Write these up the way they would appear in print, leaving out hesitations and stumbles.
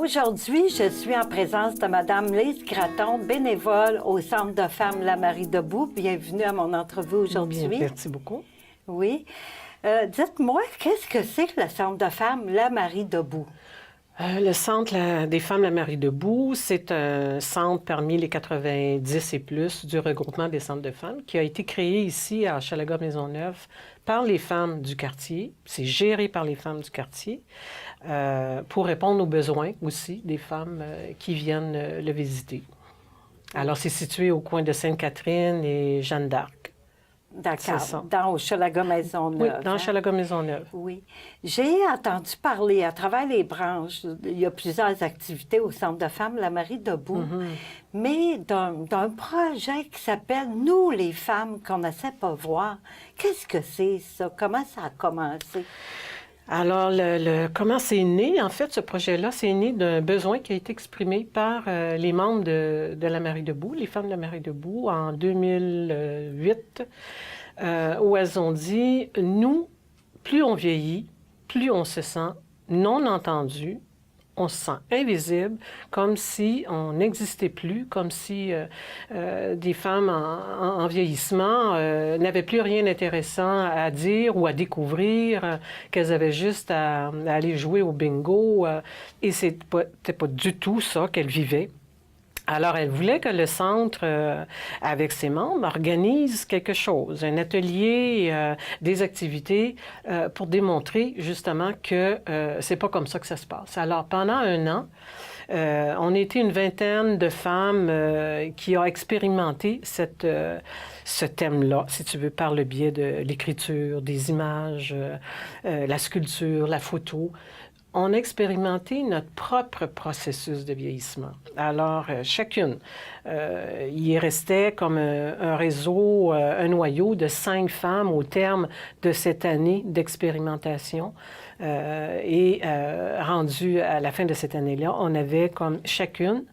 Aujourd'hui, je suis en présence de Mme Lise Gratton, bénévole au Centre de femmes La Marie Debout. Bienvenue à mon entrevue aujourd'hui. Bien, merci beaucoup. Oui. Dites-moi, qu'est-ce que c'est que le Centre de femmes La Marie Debout? Le Centre des femmes La Marie Debout, c'est un centre parmi les 90 et plus du regroupement des centres de femmes qui a été créé ici à Hochelaga-Maisonneuve par les femmes du quartier. C'est géré par les femmes du quartier pour répondre aux besoins aussi des femmes qui viennent le visiter. Alors, c'est situé au coin de Sainte-Catherine et Jeanne d'Arc. D'accord, dans Hochelaga-Maisonneuve. Oui, dans Hochelaga-Maisonneuve. Oui. J'ai entendu parler, à travers les branches, il y a plusieurs activités au Centre de femmes La Marie Debout, mais d'un projet qui s'appelle « Nous, les femmes qu'on ne sait pas voir ». Qu'est-ce que c'est, ça? Comment ça a commencé? Alors, comment c'est né? En fait, ce projet-là, c'est né d'un besoin qui a été exprimé par les membres de La Marie Debout, les femmes de La Marie Debout, en 2008, où elles ont dit, nous, plus on vieillit, plus on se sent non entendu, on se sent invisible, comme si on n'existait plus, comme si des femmes en vieillissement n'avaient plus rien d'intéressant à dire ou à découvrir, qu'elles avaient juste à aller jouer au bingo. Et c'était pas du tout ça qu'elles vivaient. Alors, elle voulait que le centre, avec ses membres, organise quelque chose, un atelier, des activités pour démontrer justement que c'est pas comme ça que ça se passe. Alors, pendant un an, on a été une vingtaine de femmes qui ont expérimenté ce thème-là, si tu veux, par le biais de l'écriture, des images, la sculpture, la photo. On a expérimenté notre propre processus de vieillissement. Alors, chacune, il restait comme un réseau, un noyau de 5 femmes au terme de cette année d'expérimentation. Et rendu à la fin de cette année-là, on avait comme chacune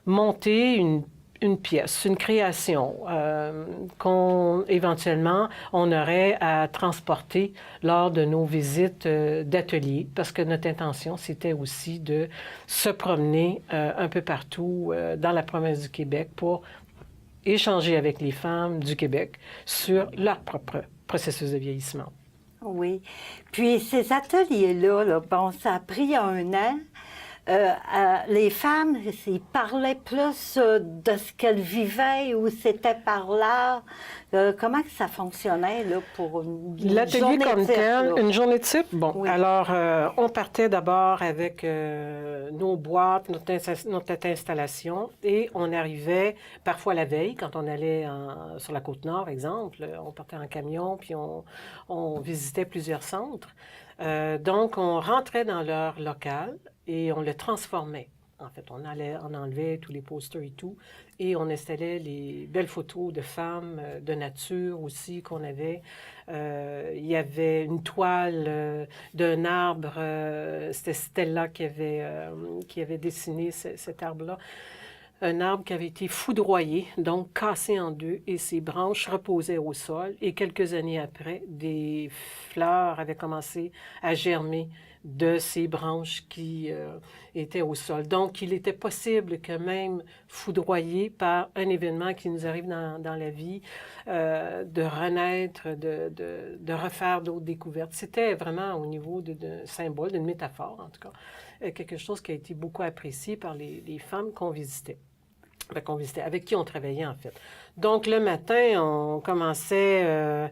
monté une pièce, une création éventuellement, on aurait à transporter lors de nos visites d'ateliers, parce que notre intention, c'était aussi de se promener un peu partout dans la province du Québec pour échanger avec les femmes du Québec sur leur propre processus de vieillissement. Oui. Puis ces ateliers-là, là, bon, ça a pris 1 an. Les femmes, ils parlaient plus de ce qu'elles vivaient ou c'était par là. Comment que ça fonctionnait là, pour une L'atelier comme type, tel, là? une journée type? Bon, Oui. alors, on partait d'abord avec nos boîtes, notre installation, et on arrivait parfois la veille, quand on allait sur la Côte-Nord, exemple, on partait en camion, puis on visitait plusieurs centres. Donc, on rentrait dans leur local et on le transformait. En fait, on enlevait tous les posters et tout, et on installait les belles photos de femmes, de nature aussi qu'on avait. Il y avait une toile d'un arbre, c'était Stella qui avait dessiné cet arbre-là. Un arbre qui avait été foudroyé, donc cassé en deux, et ses branches reposaient au sol. Et quelques années après, des fleurs avaient commencé à germer de ces branches qui étaient au sol. Donc, il était possible que même foudroyé par un événement qui nous arrive dans la vie, de renaître, de refaire d'autres découvertes. C'était vraiment au niveau de symbole, d'une métaphore en tout cas, quelque chose qui a été beaucoup apprécié par les femmes qu'on visitait. Avec qui on travaillait en fait. Donc le matin, on commençait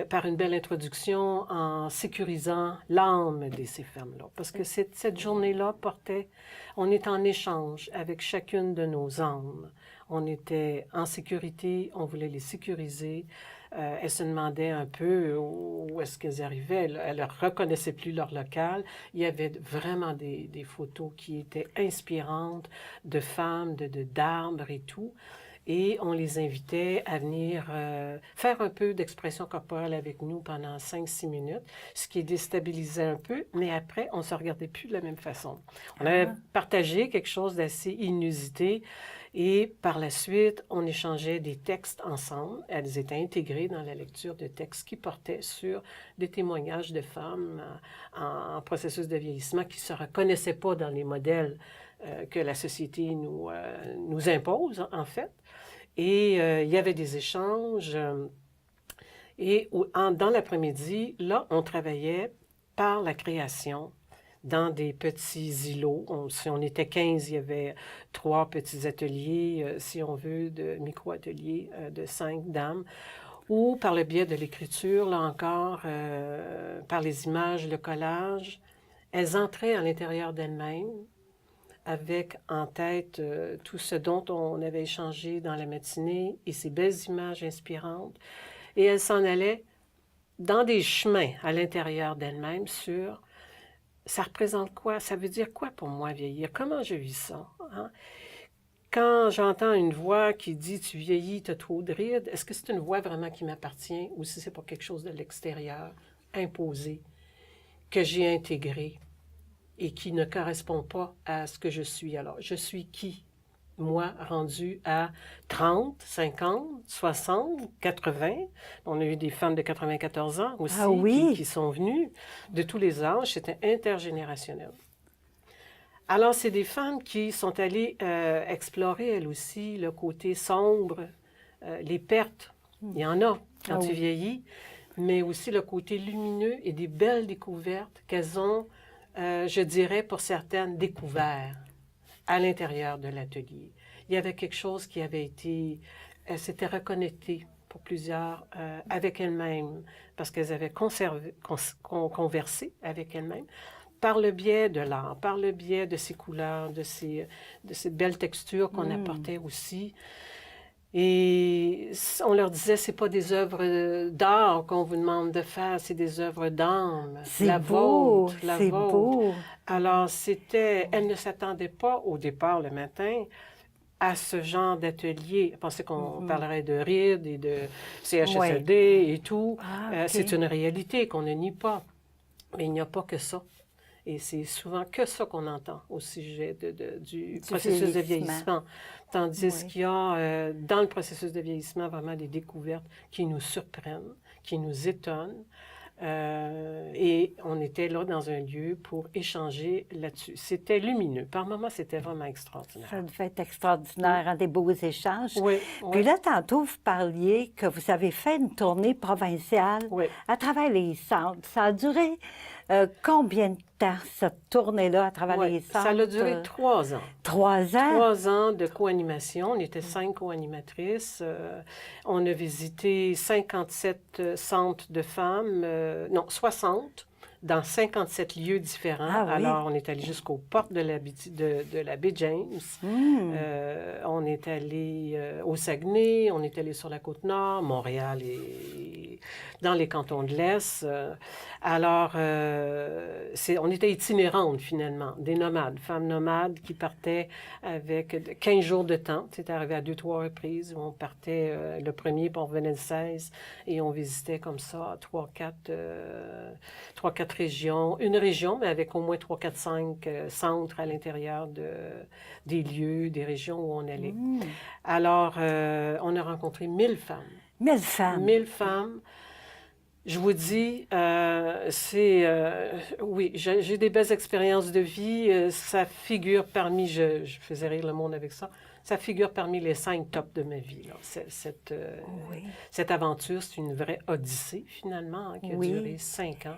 par une belle introduction en sécurisant l'âme de ces femmes-là. Parce que cette journée-là on est en échange avec chacune de nos âmes. On était en sécurité, on voulait les sécuriser. Elles se demandaient un peu où est-ce qu'elles arrivaient. Elles ne reconnaissaient plus leur local. Il y avait vraiment des photos qui étaient inspirantes de femmes, d'arbres et tout. Et on les invitait à venir faire un peu d'expression corporelle avec nous pendant 5-6 minutes, ce qui déstabilisait un peu, mais après, on ne se regardait plus de la même façon. On avait partagé quelque chose d'assez inusité Et par la suite, on échangeait des textes ensemble. Elles étaient intégrées dans la lecture de textes qui portaient sur des témoignages de femmes en processus de vieillissement qui ne se reconnaissaient pas dans les modèles que la société nous impose, en fait. Et il y avait des échanges. Et dans l'après-midi, là, on travaillait par la création dans des petits îlots. Si on était 15, il y avait 3 petits ateliers, si on veut, de micro-ateliers de 5 dames, ou par le biais de l'écriture, là encore, par les images, le collage. Elles entraient à l'intérieur d'elles-mêmes avec en tête tout ce dont on avait échangé dans la matinée et ces belles images inspirantes. Et elles s'en allaient dans des chemins à l'intérieur d'elles-mêmes sur ça représente quoi? Ça veut dire quoi pour moi vieillir? Comment je vis ça? Hein? Quand j'entends une voix qui dit « tu vieillis, tu as trop de rides », est-ce que c'est une voix vraiment qui m'appartient ou si c'est pas quelque chose de l'extérieur, imposé, que j'ai intégré et qui ne correspond pas à ce que je suis? Alors, je suis qui? Moi, rendu à 30, 50, 60, 80. On a eu des femmes de 94 ans aussi qui sont venues de tous les âges. C'était intergénérationnel. Alors, c'est des femmes qui sont allées explorer, elles aussi, le côté sombre, les pertes. Il y en a quand tu vieillis, mais aussi le côté lumineux et des belles découvertes qu'elles ont, je dirais, pour certaines, découvertes à l'intérieur de l'atelier. Il y avait quelque chose qui avait été... Elles s'étaient reconnectées pour plusieurs avec elles-mêmes parce qu'elles avaient conversé avec elles-mêmes par le biais de l'art, par le biais de ces couleurs, de ces belles textures qu'on apportait aussi. Et on leur disait, c'est pas des œuvres d'art qu'on vous demande de faire, c'est des œuvres d'âme. C'est beau, c'est beau. Alors, elles ne s'attendaient pas au départ le matin à ce genre d'atelier. Je pensais qu'on parlerait de rides et de CHSLD et tout. C'est une réalité qu'on ne nie pas. Mais il n'y a pas que ça. Et c'est souvent que ça qu'on entend au sujet du processus de vieillissement. Tandis qu'il y a dans le processus de vieillissement vraiment des découvertes qui nous surprennent, qui nous étonnent. Et on était là dans un lieu pour échanger là-dessus. C'était lumineux. Par moments, c'était vraiment extraordinaire. Ça devait être extraordinaire, hein, des beaux échanges. Oui. Puis là, tantôt, vous parliez que vous avez fait une tournée provinciale à travers les centres. Ça a duré combien de temps, cette tournée-là, à travers les centres? Ça a duré 3 ans. 3 ans? 3 ans de co-animation. On était 5 co-animatrices. On a visité 57 centres de femmes, 60, dans 57 lieux différents. Alors, on est allé jusqu'aux portes de la baie James. On est allé au Saguenay, on est allé sur la Côte-Nord, Montréal et dans les cantons de l'Est. Alors, on était itinérantes, finalement, des nomades, femmes nomades qui partaient avec 15 jours de temps. C'était arrivé à 2-3 reprises où on partait le premier, puis on revenait le 16, et on visitait comme ça 3-4 régions. Une région, mais avec au moins 3-4-5 centres à l'intérieur des lieux, des régions où on allait. Alors, on a rencontré 1000 femmes. 1000 femmes? 1000 femmes. Je vous dis, oui, j'ai des belles expériences de vie. Ça figure parmi, je faisais rire le monde avec ça, ça figure parmi les 5 tops de ma vie. Là. Cette aventure, c'est une vraie odyssée, finalement, hein, qui a duré 5 ans.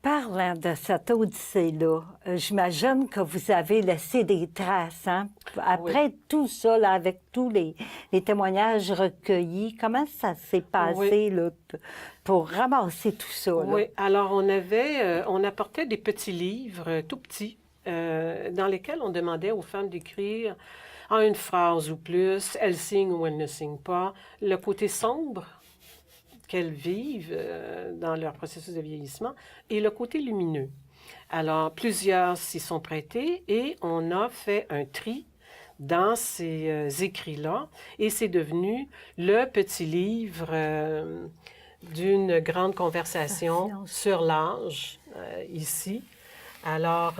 Parlant de cette odyssée-là, j'imagine que vous avez laissé des traces, hein? Après tout ça, là, avec tous les témoignages recueillis, comment ça s'est passé là, pour ramasser tout ça? Là? Oui, alors on apportait des petits livres tout petits dans lesquels on demandait aux femmes d'écrire en une phrase ou plus, elles signent ou elles ne signent pas, le côté sombre qu'elles vivent dans leur processus de vieillissement, et le côté lumineux. Alors, plusieurs s'y sont prêtés et on a fait un tri dans ces écrits-là, et c'est devenu le petit livre d'une grande conversation sur l'âge, ici. Alors,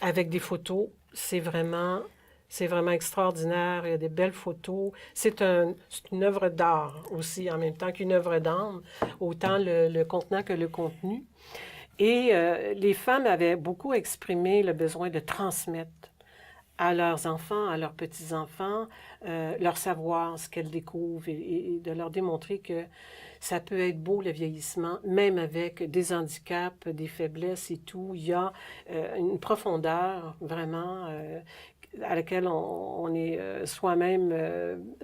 avec des photos, c'est vraiment C'est vraiment extraordinaire. Il y a des belles photos. C'est une œuvre d'art aussi, en même temps qu'une œuvre d'âme, autant le contenant que le contenu. Et les femmes avaient beaucoup exprimé le besoin de transmettre à leurs enfants, à leurs petits-enfants, leur savoir, ce qu'elles découvrent et de leur démontrer que ça peut être beau, le vieillissement, même avec des handicaps, des faiblesses et tout. Il y a une profondeur vraiment à laquelle on est soi-même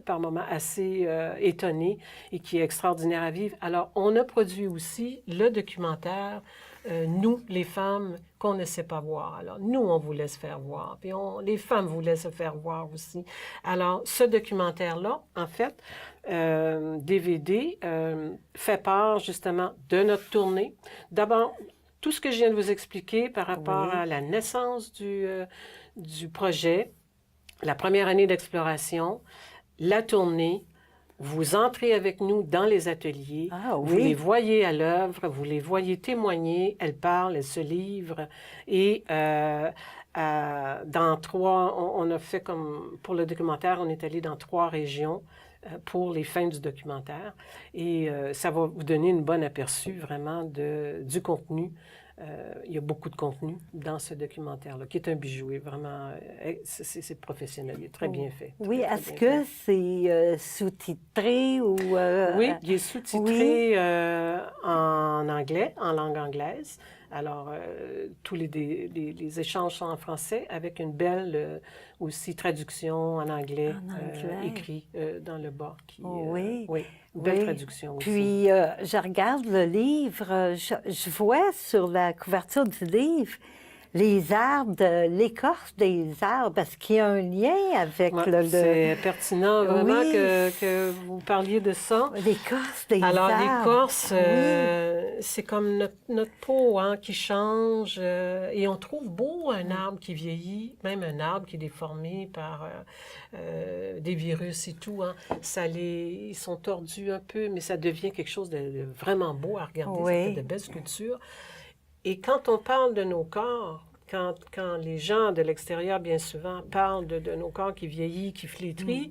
par moments assez étonné et qui est extraordinaire à vivre. Alors, on a produit aussi le documentaire nous, les femmes, qu'on ne sait pas voir. Alors, nous, on vous laisse faire voir. Puis les femmes vous laissent faire voir aussi. Alors, ce documentaire-là, en fait, DVD, fait part justement de notre tournée. D'abord, tout ce que je viens de vous expliquer par rapport à la naissance du projet, la première année d'exploration, la tournée. Vous entrez avec nous dans les ateliers, vous les voyez à l'œuvre, vous les voyez témoigner, elles parlent, elles se livrent. Et dans on a fait comme pour le documentaire, on est allé dans 3 régions pour les fins du documentaire. Et ça va vous donner une bonne aperçu vraiment du contenu. Il y a beaucoup de contenu dans ce documentaire-là, qui est un bijou. Et vraiment, c'est professionnel, il est très bien fait. Oui, est-ce que c'est sous-titré ou... Oui, il est sous-titré en anglais, en langue anglaise. Alors, tous les échanges sont en français avec une belle aussi traduction en anglais, écrit dans le bas. Oui, belle traduction aussi. Puis, je regarde le livre, je vois sur la couverture du livre les arbres, l'écorce des arbres, est-ce qu'il y a un lien avec C'est pertinent, vraiment, que vous parliez de ça. L'écorce des arbres. Alors, l'écorce, c'est comme notre peau qui change. Et on trouve beau un arbre qui vieillit, même un arbre qui est déformé par des virus et tout. Ils sont tordus un peu, mais ça devient quelque chose de vraiment beau à regarder. Ça fait de belles sculptures. Et quand on parle de nos corps, quand les gens de l'extérieur, bien souvent, parlent de nos corps qui vieillissent, qui flétrissent,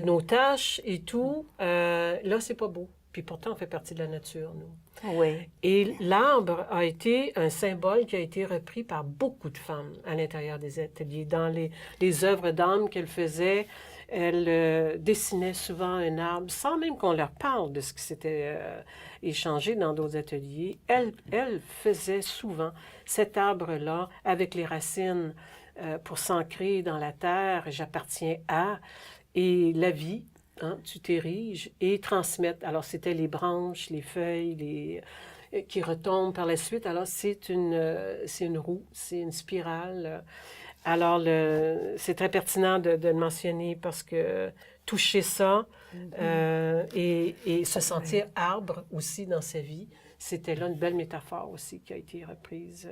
nos taches et tout, là, c'est pas beau. Puis pourtant, on fait partie de la nature, nous. Oui. Et l'arbre a été un symbole qui a été repris par beaucoup de femmes à l'intérieur des ateliers. Dans les œuvres d'âme qu'elles faisaient, elles dessinaient souvent un arbre sans même qu'on leur parle de ce qui s'était échangé dans d'autres ateliers. Elles faisaient souvent cet arbre-là avec les racines pour s'ancrer dans la terre. J'appartiens à. Et la vie, tu t'ériges et transmettre. Alors, c'était les branches, les feuilles, qui retombent par la suite. Alors, c'est une roue, c'est une spirale. Alors, c'est très pertinent de le mentionner parce que toucher ça et se sentir arbre aussi dans sa vie, c'était là une belle métaphore aussi qui a été reprise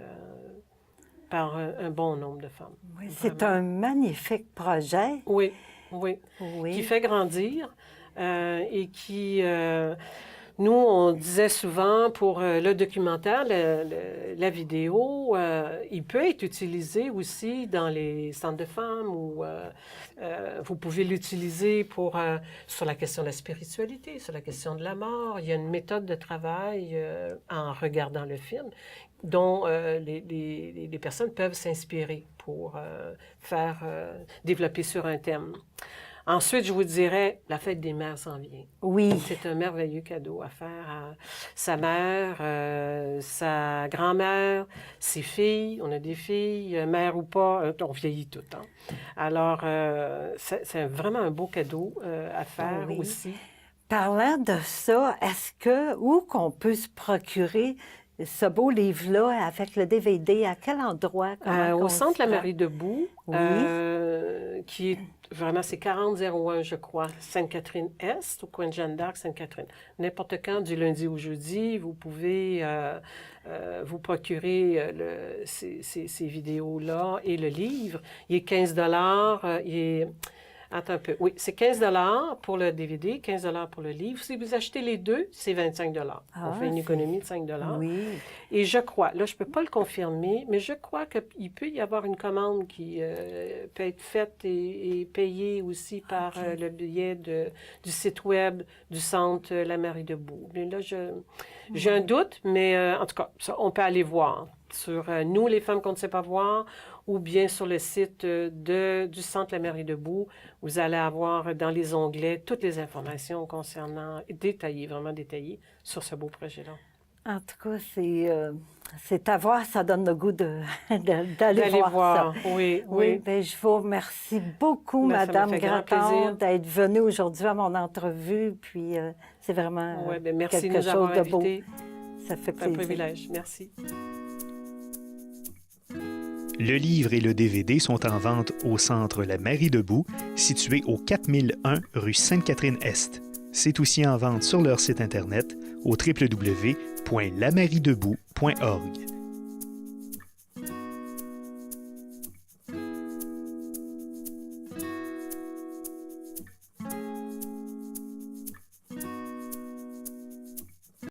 par un bon nombre de femmes. Oui, c'est un magnifique projet. Oui, qui fait grandir et qui... nous, on disait souvent pour le documentaire, la vidéo, il peut être utilisé aussi dans les centres de femmes ou vous pouvez l'utiliser sur la question de la spiritualité, sur la question de la mort. Il y a une méthode de travail en regardant le film dont les personnes peuvent s'inspirer pour développer sur un thème. Ensuite, je vous dirais, la fête des mères s'en vient. Oui. C'est un merveilleux cadeau à faire à sa mère, sa grand-mère, ses filles. On a des filles, mères ou pas, on vieillit tout. Alors, c'est vraiment un beau cadeau à faire aussi. Parlant de ça, où qu'on peut se procurer ce beau livre-là avec le DVD, à quel endroit? Au centre La Marie Debout, qui est vraiment, c'est 4001, je crois, Sainte-Catherine-Est, au coin de Jeanne d'Arc, Sainte-Catherine. N'importe quand, du lundi au jeudi, vous pouvez vous procurer ces vidéos-là et le livre. Il est 15 $. Attends un peu. Oui, c'est 15 pour le DVD, 15 pour le livre. Si vous achetez les deux, c'est 25 On fait une économie de 5 Oui. Et je crois, là, je ne peux pas le confirmer, mais je crois qu'il peut y avoir une commande qui peut être faite et payée aussi par le biais du site web du Centre La Marie Debout. Mais là, j'ai un doute, mais en tout cas, ça, on peut aller voir sur Nous, les femmes qu'on ne sait pas voir, ou bien sur le site du Centre La Marie Debout. Vous allez avoir dans les onglets toutes les informations concernant, détaillées, vraiment détaillées, sur ce beau projet-là. En tout cas, c'est à voir, ça donne le goût d'aller voir ça. Oui. Bien, je vous remercie beaucoup, Madame Gratton, d'être venue aujourd'hui à mon entrevue. Puis, c'est vraiment merci quelque chose de beau. Ça fait plaisir. C'est un privilège. Merci. Le livre et le DVD sont en vente au Centre La Marie Debout, situé au 4001 rue Sainte-Catherine-Est. C'est aussi en vente sur leur site Internet au www.lamariedebout.org.